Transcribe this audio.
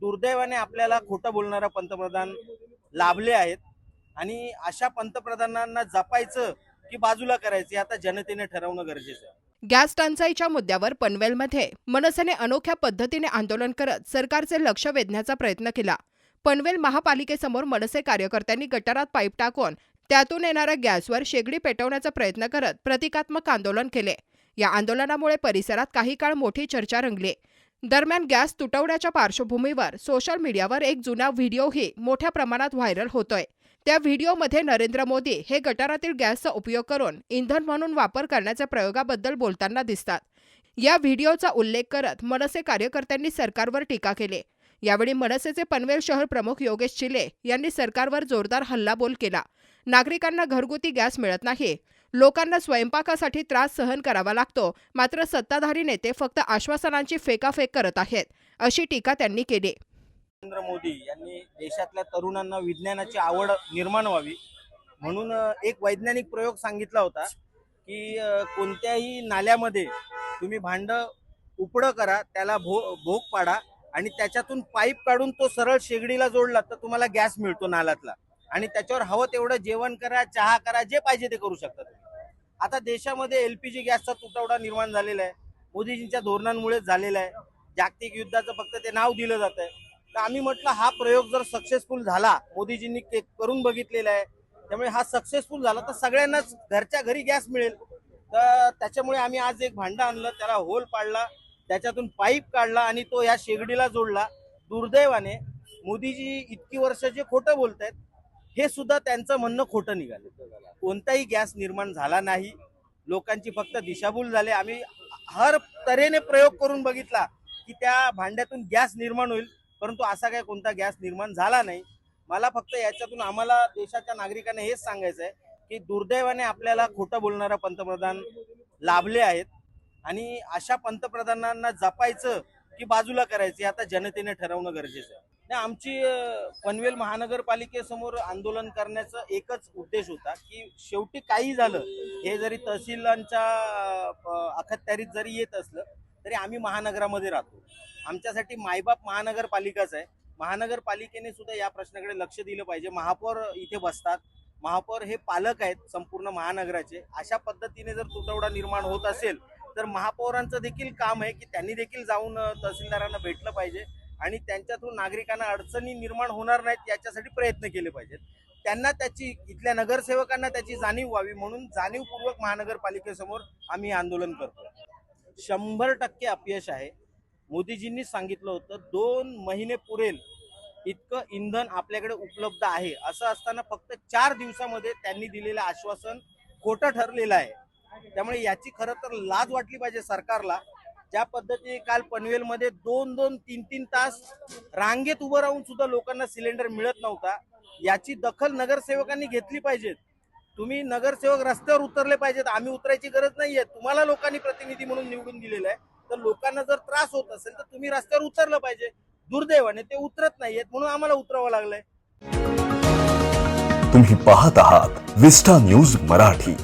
दुर्दैवाने आपल्याला खोटं बोलणारा पंतप्रधान लाभले आहेत आणि अशा पंतप्रधानांना जपायचं की बाजूला करायचं हे आता जनतेने ठरवणं गरजेचं आहे। गॅस टंचाईच्या मुद्द्यावर पनवेलमध्ये मनसेने अनोख्या पद्धतीने आंदोलन करत सरकारचे लक्ष वेधण्याचा प्रयत्न केला। पनवेल महापालिकेसमोर मनसे कार्यकर्त्यांनी गटारात पाईप टाकून त्यातून येणाऱ्या गॅसवर शेगडी पेटवण्याचा प्रयत्न करत प्रतिकात्मक आंदोलन केले। या आंदोलनामुळे परिसरात काही काळ मोठी चर्चा रंगली। दरम्यान गॅस तुटवड्याच्या पार्श्वभूमीवर सोशल मीडियावर एक जुना व्हिडिओही मोठ्या प्रमाणात व्हायरल होतोय। त्या व्हिडिओमध्ये नरेंद्र मोदी हे गटारातील गॅसचा उपयोग करून इंधन म्हणून वापर करण्याच्या प्रयोगाबद्दल बोलताना दिसतात। या व्हिडिओचा उल्लेख करत मनसे कार्यकर्त्यांनी सरकारवर टीका केली। यावेळी मनसेचे पनवेल शहर प्रमुख योगेश चिले यांनी सरकारवर जोरदार हल्लाबोल केला। नागरिकांना घरगुती गॅस मिळत नाही, लोकांना स्वयंपाकासाठी त्रास सहन करावा लागतो, मात्र सत्ताधारी नेते फक्त आश्वासनांची फेकाफेक करत आहेत, अशी टीका त्यांनी केली। नरेंद्र मोदी यांनी देशातल्या तरुणांना विज्ञानाची आवड निर्माण व्हावी म्हणून एक वैज्ञानिक प्रयोग सांगितला होता की कोणत्याही नाल्यामध्ये तुम्ही भांड उपडं करा, त्याला भोग पाडा आणि त्याच्यातून पाईप काढून तो सरळ शेगडीला जोडला तर तुम्हाला गॅस मिळतो नाल्यातला आणि त्याच्यावर हवं तेवढं जेवण करा, चहा करा, जे पाहिजे ते करू शकता। आता देशामध्ये एलपीजी गॅसचा तुटवडा निर्माण झालेला आहे, मोदीजींच्या धोरणांमुळेच झालेला आहे। जागतिक युद्धाचं फक्त ते नाव दिलं जात आहे। तर आम्ही म्हटलं हा प्रयोग जर सक्सेसफुल झाला, मोदीजींनी करून बघितलेला आहे, त्यामुळे हा सक्सेसफुल झाला तर सगळ्यांनाच घरच्या घरी गॅस मिळेल। तर त्याच्यामुळे आम्ही आज एक भांडं आणलं, त्याला होल पाडला, त्याच्यातून पाईप काढला आणि तो या शेगडीला जोडला। दुर्दैवाने मोदीजी इतकी वर्ष जे खोटं बोलतायत हे सुद्धा त्यांचं म्हणणं खोटं निघालं। कोणताही गॅस निर्माण झाला नाही, लोकांची फक्त दिशाभूल झाली। आम्ही हर तऱ्हेने प्रयोग करून बघितला की त्या भांड्यातून गॅस निर्माण होईल, परंतु असा काही कोणता गॅस निर्माण झाला नाही। मला फक्त याच्यातून आम्हाला देशाच्या नागरिकांना हेच सांगायचं आहे की दुर्दैवाने आपल्याला खोटं बोलणारा पंतप्रधान लाभले आहेत आणि अशा पंतप्रधानांना जपायचं की बाजूला करायचं हे आता जनतेने ठरवणं गरजेचं आहे। आमची पनवेल महानगरपालिकेसमोर आंदोलन करण्याचा एकच उद्देश होता की शेवटी काही झालं, हे जरी तहसीलांच्या अखत्यारीत जरी येत असलं तरी आम्ही महानगरामध्ये राहतो। आमच्यासाठी मायबाप महानगरपालिकाच आहे। महानगरपालिकेने सुद्धा या प्रश्नाकडे लक्ष दिलं पाहिजे। महापौर इथे बसतात, महापौर हे पालक आहेत संपूर्ण महानगराचे। अशा पद्धतीने जर तुटवडा निर्माण होत असेल तर महापौरांचं देखील काम आहे की त्यांनी देखील जाऊन तहसीलदारांना भेटलं पाहिजे आणि त्यांच्यातून नागरिकांना अडचणी निर्माण होणार नाहीत याच्यासाठी प्रयत्न केले पाहिजेत। त्यांना त्याची, इथल्या नगरसेवकांना त्याची जाणीव व्हावी म्हणून जाणीवपूर्वक महानगरपालिकेसमोर आम्ही आंदोलन करतो। 100% अपयश आहे। मोदीजींनी सांगितलं होतं 2 महिने पुरेल इतकं इंधन आपल्याकडे उपलब्ध आहे, असं असताना फक्त 4 दिवसामध्ये त्यांनी दिलेलं आश्वासन खोटं ठरलेलं आहे। त्यामुळे याची खरं तर लाज वाटली पाहिजे सरकारला। ज्या पद्धतीने काल पनवेलमध्ये 2-2, 3-3 तास रांगेत उभं राहून सुद्धा लोकांना सिलेंडर मिळत नव्हता, याची दखल नगरसेवकांनी घेतली पाहिजे। तुम्ही नगरसेवक रस्त्यावर उतरले पाहिजेत, आम्ही उतरायची गरज नाहीये। तुम्हाला लोकांनी प्रतिनिधी म्हणून निवडून दिलेलं आहे, तर लोकांना जर त्रास होत असेल तर तुम्ही रस्त्यावर उतरलं पाहिजे। दुर्दैवाने ते उतरत नाहीयेत म्हणून आम्हाला उतरावं लागलंय। तुम्ही पाहत आहात विस्टा न्यूज मराठी।